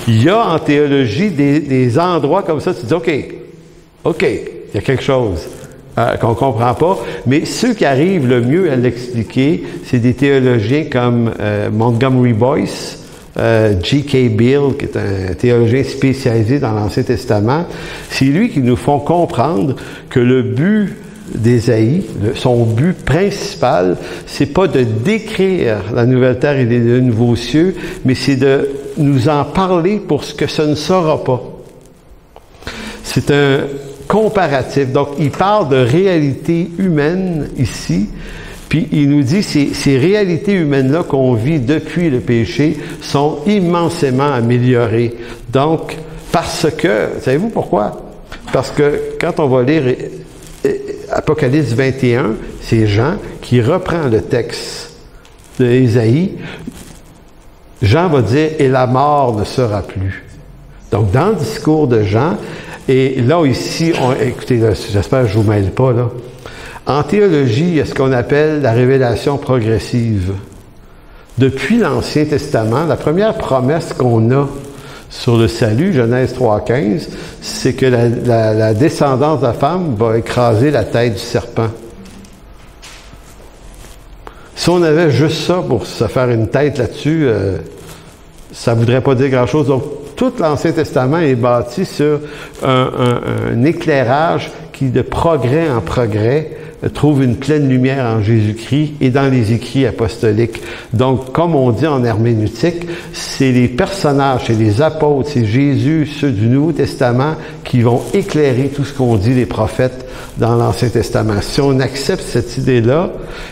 Il y a en théologie des endroits comme ça, tu dis, OK, il y a quelque chose qu'on comprend pas, mais ceux qui arrivent le mieux à l'expliquer, c'est des théologiens comme Montgomery Boyce, G.K. Beale, qui est un théologien spécialisé dans l'Ancien Testament. C'est lui qui nous font comprendre que le but d'Ésaïe, son but principal, c'est pas de décrire la nouvelle terre et les nouveaux cieux, mais c'est de nous en parler pour ce que ce ne sera pas. C'est un comparatif. Donc, il parle de réalité humaine ici, puis il nous dit que ces réalités humaines-là qu'on vit depuis le péché sont immensément améliorées. Donc, parce que, savez-vous pourquoi? Parce que quand on va lire Apocalypse 21, c'est Jean qui reprend le texte d'Ésaïe. Jean va dire « Et la mort ne sera plus ». Donc, dans le discours de Jean, et là, ici, écoutez, là, j'espère que je ne vous mêle pas, là. En théologie, il y a ce qu'on appelle la révélation progressive. Depuis l'Ancien Testament, la première promesse qu'on a sur le salut, Genèse 3,15, c'est que la descendance de la femme va écraser la tête du serpent. Si on avait juste ça pour se faire une tête là-dessus, ça ne voudrait pas dire grand-chose. Donc, tout l'Ancien Testament est bâti sur un éclairage qui, de progrès en progrès, trouve une pleine lumière en Jésus-Christ et dans les écrits apostoliques. Donc, comme on dit en herméneutique, c'est les personnages, c'est les apôtres, c'est Jésus, ceux du Nouveau Testament, qui vont éclairer tout ce qu'ont dit les prophètes dans l'Ancien Testament. Si on accepte cette idée-là,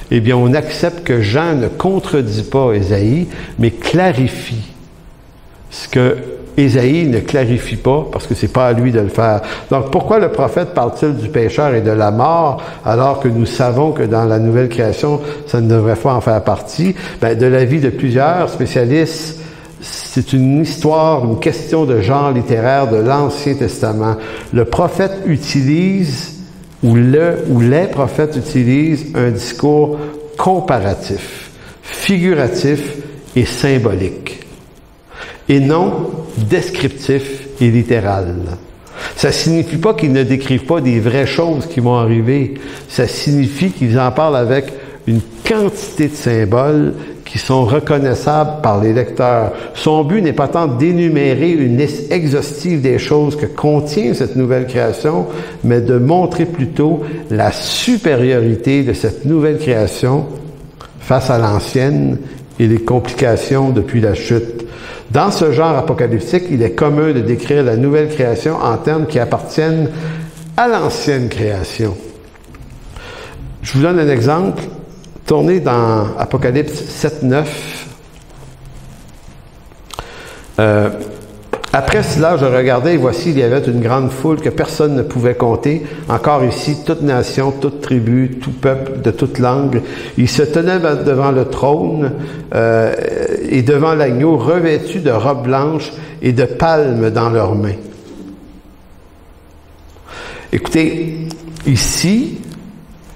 eh bien, on accepte que Jean ne contredit pas Ésaïe, mais clarifie ce que Ésaïe ne clarifie pas, parce que c'est pas à lui de le faire. Donc, pourquoi le prophète parle-t-il du pécheur et de la mort, alors que nous savons que dans la nouvelle création, ça ne devrait pas en faire partie? Ben, de l'avis de plusieurs spécialistes, c'est une histoire, une question de genre littéraire de l'Ancien Testament. Le prophète utilise, ou les prophètes utilisent un discours comparatif, figuratif et symbolique, et non descriptif et littéral. Ça signifie pas qu'ils ne décrivent pas des vraies choses qui vont arriver. Ça signifie qu'ils en parlent avec une quantité de symboles qui sont reconnaissables par les lecteurs. Son but n'est pas tant d'énumérer une liste exhaustive des choses que contient cette nouvelle création, mais de montrer plutôt la supériorité de cette nouvelle création face à l'ancienne et les complications depuis la chute. Dans ce genre apocalyptique, il est commun de décrire la nouvelle création en termes qui appartiennent à l'ancienne création. Je vous donne un exemple. Tournez dans Apocalypse 7, 9. Après cela, je regardais et voici, il y avait une grande foule que personne ne pouvait compter. Encore ici, toute nation, toute tribu, tout peuple, de toute langue. Ils se tenaient devant le trône et devant l'agneau, revêtus de robes blanches et de palmes dans leurs mains. Écoutez, ici,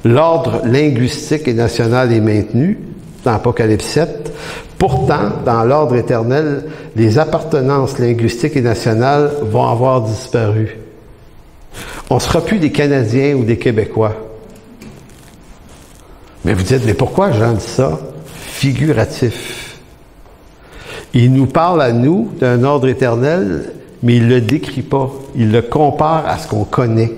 l'ordre linguistique et national est maintenu dans Apocalypse 7. Pourtant, dans l'ordre éternel, les appartenances linguistiques et nationales vont avoir disparu. On ne sera plus des Canadiens ou des Québécois. Mais vous dites, mais pourquoi Jean dit ça? Figuratif. Il nous parle à nous d'un ordre éternel, mais il ne le décrit pas. Il le compare à ce qu'on connaît.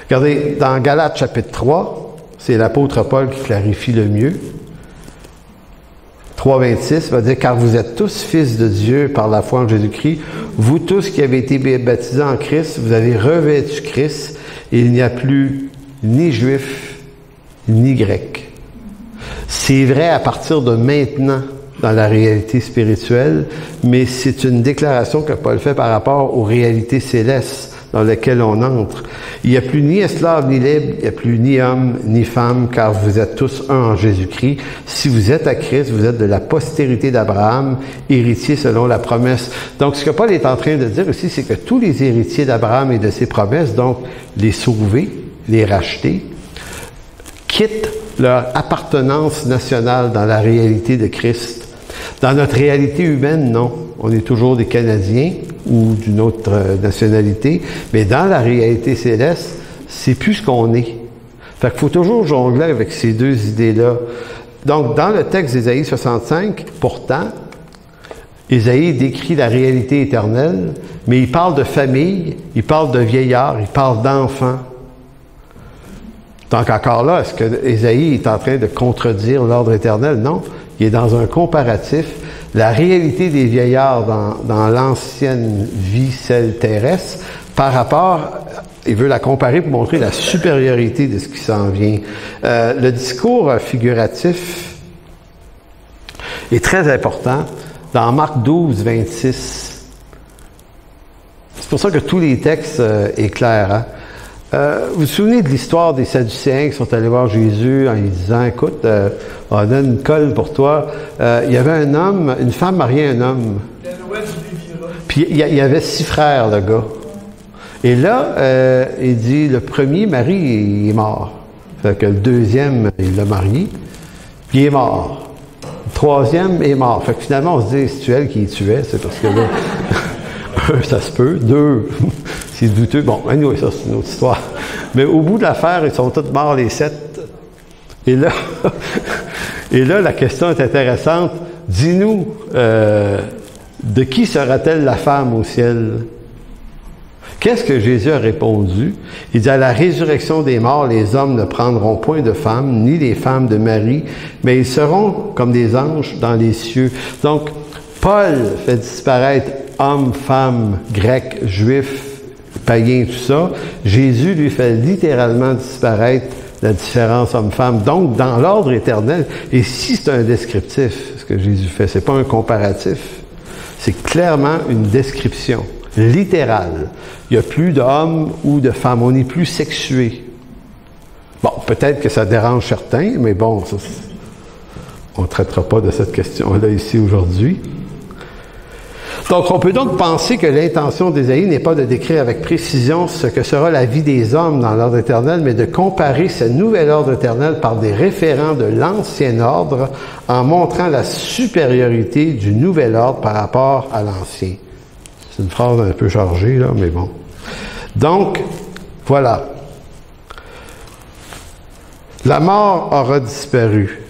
Regardez, dans Galates chapitre 3, c'est l'apôtre Paul qui clarifie le mieux. 3,26 va dire « Car vous êtes tous fils de Dieu par la foi en Jésus-Christ, vous tous qui avez été baptisés en Christ, vous avez revêtu Christ, et il n'y a plus ni juif, ni grec. » C'est vrai à partir de maintenant dans la réalité spirituelle, mais c'est une déclaration que Paul fait par rapport aux réalités célestes dans lesquelles on entre. Il n'y a plus ni esclave ni libre, il n'y a plus ni homme ni femme, car vous êtes tous un en Jésus-Christ. Si vous êtes à Christ, vous êtes de la postérité d'Abraham, héritier selon la promesse. Donc, ce que Paul est en train de dire aussi, c'est que tous les héritiers d'Abraham et de ses promesses, donc les sauvés, les rachetés, quittent leur appartenance nationale dans la réalité de Christ. Dans notre réalité humaine, non. On est toujours des Canadiens ou d'une autre nationalité, mais dans la réalité céleste, c'est plus ce qu'on est. Fait qu'il faut toujours jongler avec ces deux idées-là. Donc, dans le texte d'Ésaïe 65, pourtant, Ésaïe décrit la réalité éternelle, mais il parle de famille, il parle de vieillards, il parle d'enfants. Donc, encore là, est-ce que Ésaïe est en train de contredire l'ordre éternel? Non. Il est dans un comparatif. La réalité des vieillards dans l'ancienne vie, celle terrestre, par rapport, il veut la comparer pour montrer la supériorité de ce qui s'en vient. Le discours figuratif est très important dans Marc 12, 26. C'est pour ça que tous les textes éclairent. Hein? Vous vous souvenez de l'histoire des Sadducéens qui sont allés voir Jésus en lui disant, écoute, on a une colle pour toi. Il y avait un homme, une femme mariée à un homme. Puis il y avait 6 frères, le gars. Et là, il dit, le premier mari, il est mort. Fait que le deuxième, il l'a marié, puis il est mort. Le troisième est mort. Fait que finalement, on se dit, c'est elle qui le tuait, c'est parce que là, un, ça se peut, 2, c'est douteux. Bon, anyway, ça, c'est une autre histoire. Mais au bout de l'affaire, ils sont tous morts, les 7. Et là, la question est intéressante. Dis-nous, de qui sera-t-elle la femme au ciel? Qu'est-ce que Jésus a répondu? Il dit, à la résurrection des morts, les hommes ne prendront point de femmes, ni les femmes de Marie, mais ils seront comme des anges dans les cieux. Donc, Paul fait disparaître hommes, femmes, grecs, juifs, païens, tout ça. Jésus lui fait littéralement disparaître la différence homme-femme. Donc, dans l'ordre éternel, et si c'est un descriptif, ce que Jésus fait, c'est pas un comparatif, c'est clairement une description littérale. Il n'y a plus d'hommes ou de femmes, on n'est plus sexué. Bon, peut-être que ça dérange certains, mais bon, ça, on ne traitera pas de cette question-là ici aujourd'hui. Donc, on peut donc penser que l'intention d'Ésaïe n'est pas de décrire avec précision ce que sera la vie des hommes dans l'ordre éternel, mais de comparer ce nouvel ordre éternel par des référents de l'ancien ordre en montrant la supériorité du nouvel ordre par rapport à l'ancien. C'est une phrase un peu chargée, là, mais bon. Donc, voilà. La mort aura disparu.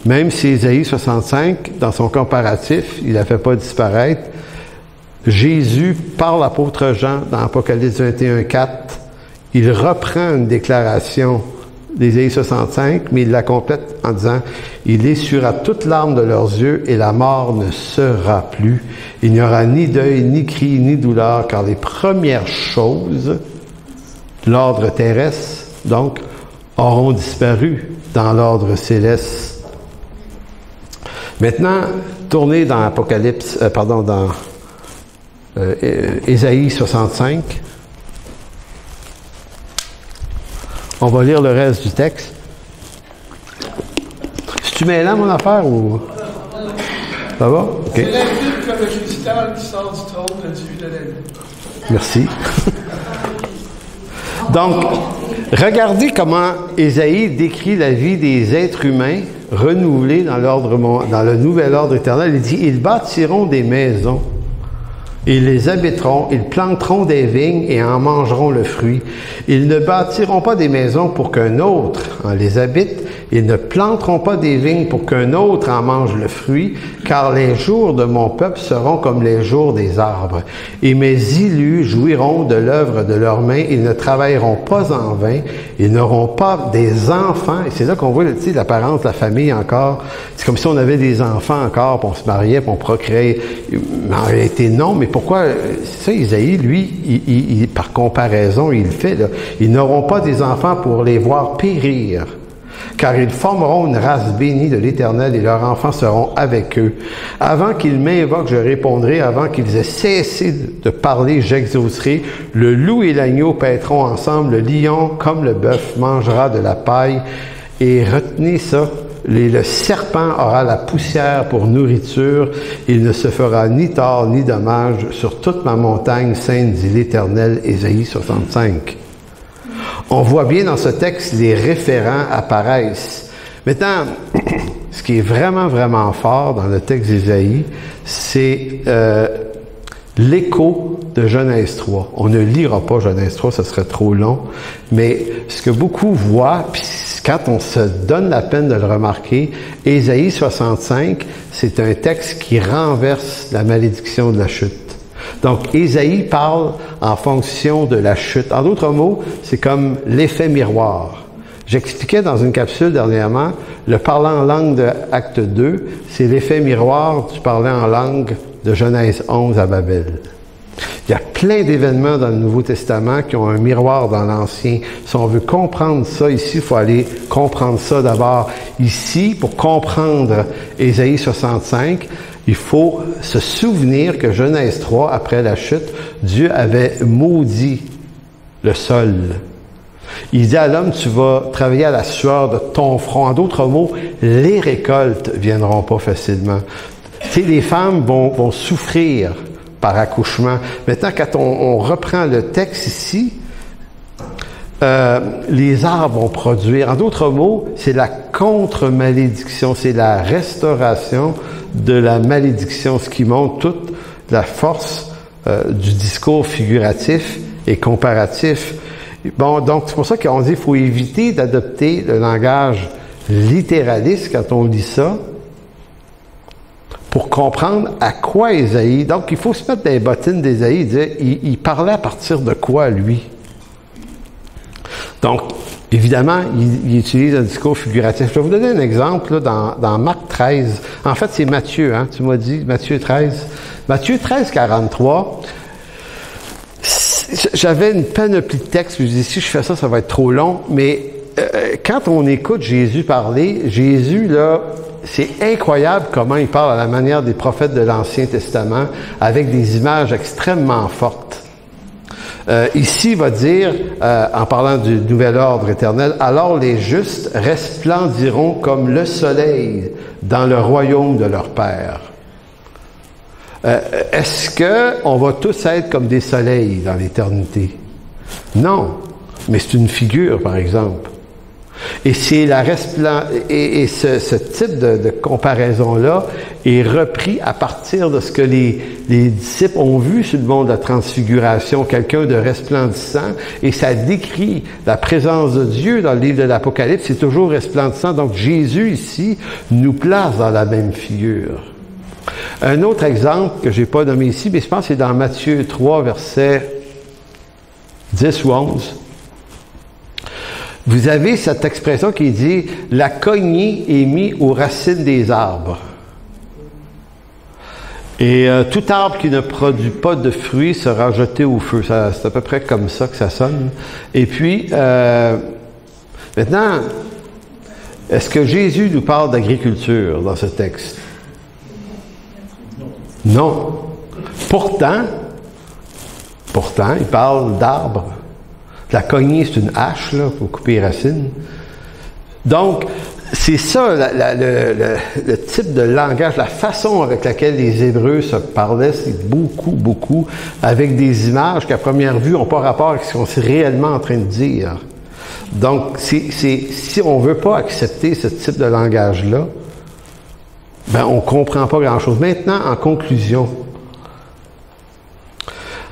Même si Ésaïe 65, dans son comparatif, il ne la fait pas disparaître, Jésus, par l'apôtre Jean, dans Apocalypse 21, 4, il reprend une déclaration d'Ésaïe 65, mais il la complète en disant « Il essuiera toute larme de leurs yeux et la mort ne sera plus. Il n'y aura ni deuil, ni cri, ni douleur, car les premières choses, l'ordre terrestre, donc, auront disparu dans l'ordre céleste. » Maintenant, tournez dans Apocalypse, dans Ésaïe 65. On va lire le reste du texte. C'est-tu mêlant, mon affaire, ou... Ça va? OK. C'est limpide comme le cristal qui sort du trône de Dieu de la vie. Merci. Donc, regardez comment Ésaïe décrit la vie des êtres humains renouvelés dans le nouvel ordre éternel. Il dit, ils bâtiront des maisons, ils les habiteront, ils planteront des vignes et en mangeront le fruit. Ils ne bâtiront pas des maisons pour qu'un autre en les habite, ils ne planteront pas des vignes pour qu'un autre en mange le fruit, car les jours de mon peuple seront comme les jours des arbres. Et mes élus jouiront de l'œuvre de leurs mains, ils ne travailleront pas en vain, ils n'auront pas des enfants. Et c'est là qu'on voit l'apparence de la famille encore. C'est comme si on avait des enfants encore, puis on se mariait, puis on procréait. Mais en réalité, non. Mais pourquoi? C'est ça, Isaïe, lui, par comparaison, il le fait. Là. Ils n'auront pas des enfants pour les voir périr, car ils formeront une race bénie de l'Éternel et leurs enfants seront avec eux. Avant qu'ils m'invoquent, je répondrai. Avant qu'ils aient cessé de parler, j'exaucerai. Le loup et l'agneau paîtront ensemble. Le lion, comme le bœuf, mangera de la paille. Et retenez ça, le serpent aura la poussière pour nourriture. Il ne se fera ni tort ni dommage sur toute ma montagne sainte, dit l'Éternel. Ésaïe 65. On voit bien dans ce texte, les référents apparaissent. Maintenant, ce qui est vraiment, vraiment fort dans le texte d'Ésaïe, c'est l'écho de Genèse 3. On ne lira pas Genèse 3, ce serait trop long, mais ce que beaucoup voient, puis quand on se donne la peine de le remarquer, Ésaïe 65, c'est un texte qui renverse la malédiction de la chute. Donc, Ésaïe parle en fonction de la chute. En d'autres mots, c'est comme l'effet miroir. J'expliquais dans une capsule dernièrement, le parlant en langue de Acte 2, c'est l'effet miroir du parler en langue de Genèse 11 à Babel. Il y a plein d'événements dans le Nouveau Testament qui ont un miroir dans l'Ancien. Si on veut comprendre ça ici, il faut aller comprendre ça d'abord ici. Pour comprendre Ésaïe 65, il faut se souvenir que Genèse 3, après la chute, Dieu avait maudit le sol. Il dit à l'homme, tu vas travailler à la sueur de ton front. En d'autres mots, les récoltes viendront pas facilement. Tu sais, les femmes vont souffrir par accouchement. Maintenant, quand on reprend le texte ici, les arbres vont produire. En d'autres mots, c'est la contre-malédiction, c'est la restauration de la malédiction, ce qui montre toute la force du discours figuratif et comparatif. Bon, donc c'est pour ça qu'on dit qu'il faut éviter d'adopter le langage littéraliste quand on lit ça, pour comprendre à quoi Ésaïe... Donc, il faut se mettre dans les bottines d'Ésaïe et dire, il parlait à partir de quoi, lui? Donc, évidemment, il utilise un discours figuratif. Je vais vous donner un exemple là, dans Marc 13. En fait, c'est Matthieu, hein, tu m'as dit, Matthieu 13. Matthieu 13, 43. J'avais une panoplie de textes, je me dis, si je fais ça, ça va être trop long, mais quand on écoute Jésus parler, Jésus, là, c'est incroyable comment il parle à la manière des prophètes de l'Ancien Testament, avec des images extrêmement fortes. Ici, il va dire, en parlant du nouvel ordre éternel, « Alors les justes resplendiront comme le soleil dans le royaume de leur Père. » Est-ce qu'on va tous être comme des soleils dans l'éternité? Non, mais c'est une figure, par exemple. Et c'est ce type de comparaison-là est repris à partir de ce que les disciples ont vu sur le monde de la transfiguration, quelqu'un de resplendissant, et ça décrit la présence de Dieu dans le livre de l'Apocalypse, c'est toujours resplendissant. Donc Jésus ici nous place dans la même figure. Un autre exemple que j'ai pas nommé ici, mais je pense que c'est dans Matthieu 3, versets 10 ou 11. Vous avez cette expression qui dit « La cognée est mise aux racines des arbres. » Et tout arbre qui ne produit pas de fruits sera jeté au feu. C'est à peu près comme ça que ça sonne. Et puis, maintenant, est-ce que Jésus nous parle d'agriculture dans ce texte? Non. Pourtant, Pourtant, il parle d'arbres. La cognée, c'est une hache, là, pour couper les racines. Donc, c'est ça, le type de langage, la façon avec laquelle les Hébreux se parlaient, c'est beaucoup, avec des images qu'à première vue n'ont pas rapport avec ce qu'on est réellement en train de dire. Donc, si on ne veut pas accepter ce type de langage-là, ben, on ne comprend pas grand-chose. Maintenant, en conclusion,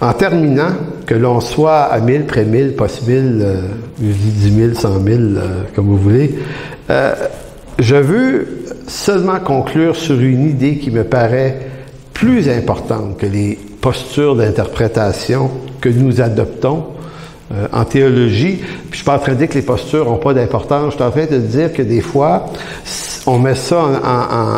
en terminant, que l'on soit à 1000, près 1000, possible, je dis 10 000, 100 000, comme vous voulez, je veux seulement conclure sur une idée qui me paraît plus importante que les postures d'interprétation que nous adoptons en théologie. Puis je suis pas en train de dire que les postures n'ont pas d'importance. Je suis en train de dire que des fois, on met ça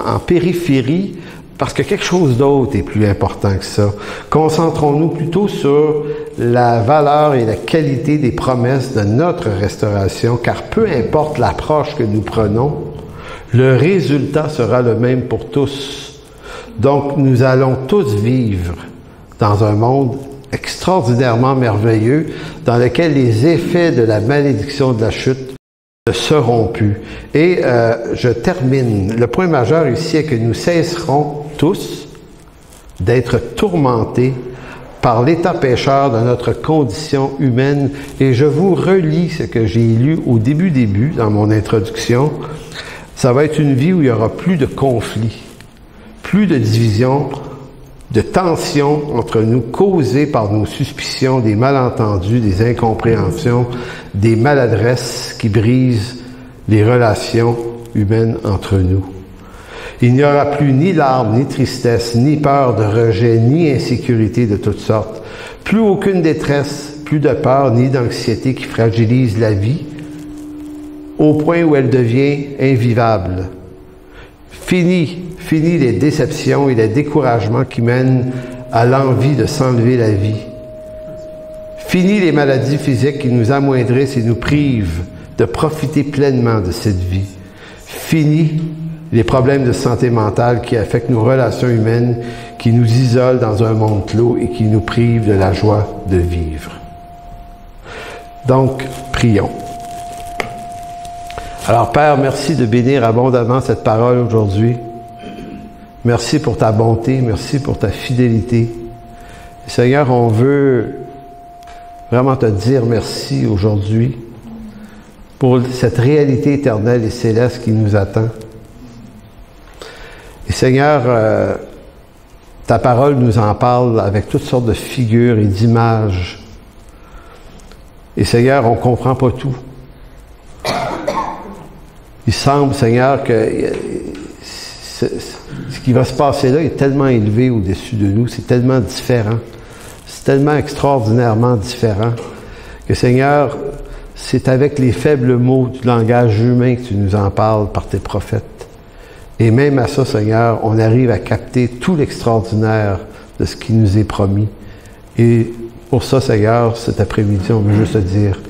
en périphérie parce que quelque chose d'autre est plus important que ça. Concentrons-nous plutôt sur la valeur et la qualité des promesses de notre restauration, car peu importe l'approche que nous prenons, le résultat sera le même pour tous. Donc, nous allons tous vivre dans un monde extraordinairement merveilleux, dans lequel les effets de la malédiction de la chute ne seront plus. Et je termine. Le point majeur ici est que nous cesserons tous d'être tourmentés par l'état pécheur de notre condition humaine. Et je vous relis ce que j'ai lu au début dans mon introduction. Ça va être une vie où il n'y aura plus de conflits, plus de divisions, de tensions entre nous causées par nos suspicions, des malentendus, des incompréhensions, des maladresses qui brisent les relations humaines entre nous. Il n'y aura plus ni larmes, ni tristesse, ni peur de rejet, ni insécurité de toutes sortes. Plus aucune détresse, plus de peur, ni d'anxiété qui fragilise la vie, au point où elle devient invivable. Fini les déceptions et les découragements qui mènent à l'envie de s'enlever la vie. Fini les maladies physiques qui nous amoindrissent et nous privent de profiter pleinement de cette vie. Fini les problèmes de santé mentale qui affectent nos relations humaines, qui nous isolent dans un monde clos et qui nous privent de la joie de vivre. Donc, prions. Alors, Père, merci de bénir abondamment cette parole aujourd'hui. Merci pour ta bonté, merci pour ta fidélité. Seigneur, on veut vraiment te dire merci aujourd'hui pour cette réalité éternelle et céleste qui nous attend. Et Seigneur, ta parole nous en parle avec toutes sortes de figures et d'images. Et Seigneur, on ne comprend pas tout. Il semble, Seigneur, que ce qui va se passer là est tellement élevé au-dessus de nous, c'est tellement différent, c'est tellement extraordinairement différent, que Seigneur, c'est avec les faibles mots du langage humain que tu nous en parles par tes prophètes. Et même à ça, Seigneur, on arrive à capter tout l'extraordinaire de ce qui nous est promis. Et pour ça, Seigneur, cet après-midi, on veut juste te dire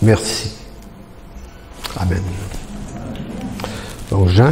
merci. Amen. Donc, Jean.